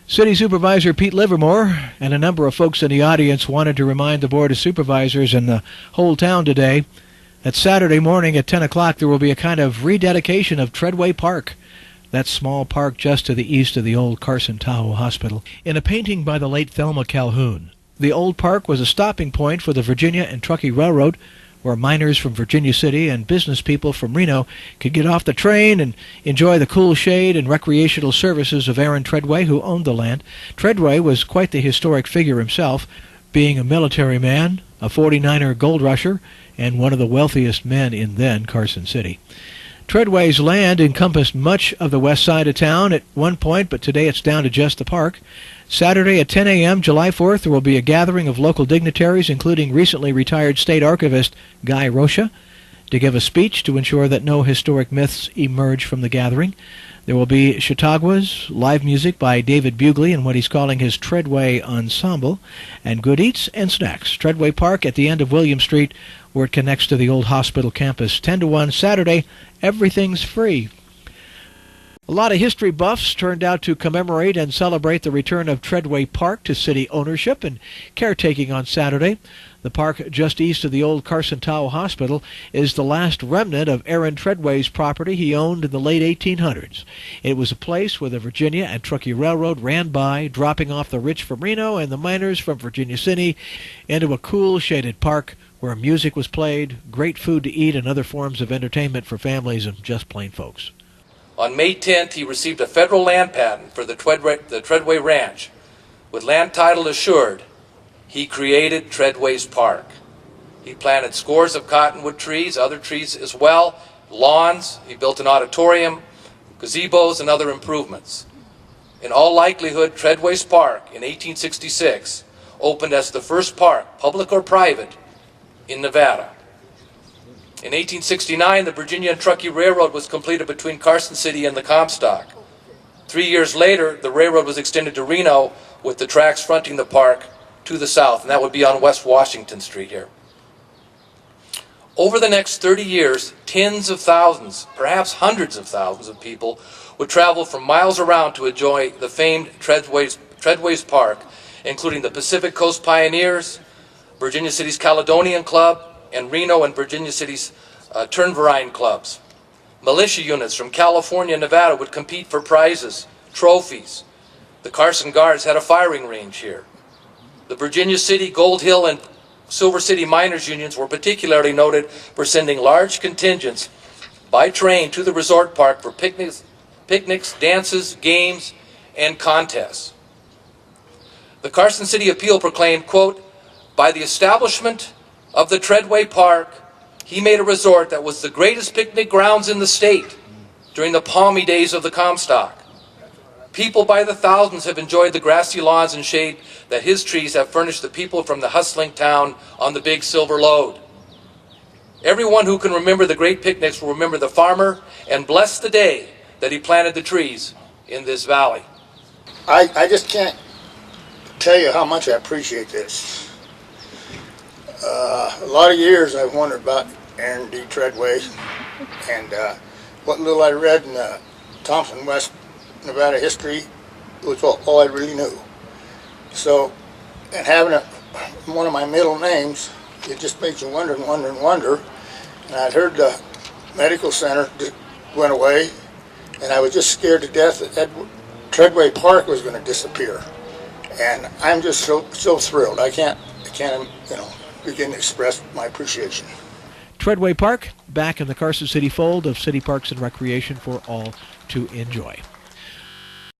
City Supervisor Pete Livermore and a number of folks in the audience wanted to remind the Board of Supervisors and the whole town today that Saturday morning at 10 o'clock there will be a kind of rededication of Treadway Park, that small park just to the east of the old Carson Tahoe Hospital, in a painting by the late Thelma Calhoun. The old park was a stopping point for the Virginia and Truckee Railroad, where miners from Virginia City and business people from Reno could get off the train and enjoy the cool shade and recreational services of Aaron Treadway, who owned the land. Treadway was quite the historic figure himself, being a military man, a 49er gold rusher, and one of the wealthiest men in then Carson City. Treadway's land encompassed much of the west side of town at one point, but today it's down to just the park. Saturday at 10 a.m., July 4th, there will be a gathering of local dignitaries, including recently retired state archivist Guy Rocha, to give a speech to ensure that no historic myths emerge from the gathering. There will be Chautauquas, live music by David Bugley and what he's calling his Treadway Ensemble, and good eats and snacks. Treadway Park at the end of William Street, where it connects to the old hospital campus. 10 to 1 Saturday, everything's free. A lot of history buffs turned out to commemorate and celebrate the return of Treadway Park to city ownership and caretaking on Saturday. The park just east of the old Carson Tahoe Hospital is the last remnant of Aaron Treadway's property he owned in the late 1800s. It was a place where the Virginia and Truckee Railroad ran by, dropping off the rich from Reno and the miners from Virginia City into a cool, shaded park where music was played, great food to eat, and other forms of entertainment for families and just plain folks. On May 10th, he received a federal land patent for the Treadway Ranch. With land title assured, he created Treadway's Park. He planted scores of cottonwood trees, other trees as well, lawns. He built an auditorium, gazebos, and other improvements. In all likelihood, Treadway's Park in 1866 opened as the first park, public or private, in Nevada. In 1869, the Virginia and Truckee Railroad was completed between Carson City and the Comstock. 3 years later, the railroad was extended to Reno with the tracks fronting the park to the south, and that would be on West Washington Street here. Over the next 30 years, tens of thousands, perhaps hundreds of thousands of people would travel from miles around to enjoy the famed Treadway's Park, including the Pacific Coast Pioneers, Virginia City's Caledonian Club, and Reno and Virginia City's Turnverein clubs. Militia units from California and Nevada would compete for prizes, trophies. The Carson Guards had a firing range here. The Virginia City, Gold Hill, and Silver City miners' unions were particularly noted for sending large contingents by train to the resort park for picnics, dances, games, and contests. The Carson City Appeal proclaimed, quote, "By the establishment of the Treadway Park, he made a resort that was the greatest picnic grounds in the state during the palmy days of the Comstock. People by the thousands have enjoyed the grassy lawns and shade that his trees have furnished the people from the hustling town on the Big Silver Lode. Everyone who can remember the great picnics will remember the farmer and bless the day that he planted the trees in this valley." I just can't tell you how much I appreciate this. A lot of years I've wondered about Aaron D. Treadway, and what little I read in Thompson, West Nevada history was all I really knew. So, and having one of my middle names, it just makes you wonder and wonder and wonder. And I'd heard the medical center went away, and I was just scared to death that Treadway Park was going to disappear. And I'm just so thrilled. I can't, begin to express my appreciation. Treadway Park, back in the Carson City fold of City Parks and Recreation for all to enjoy.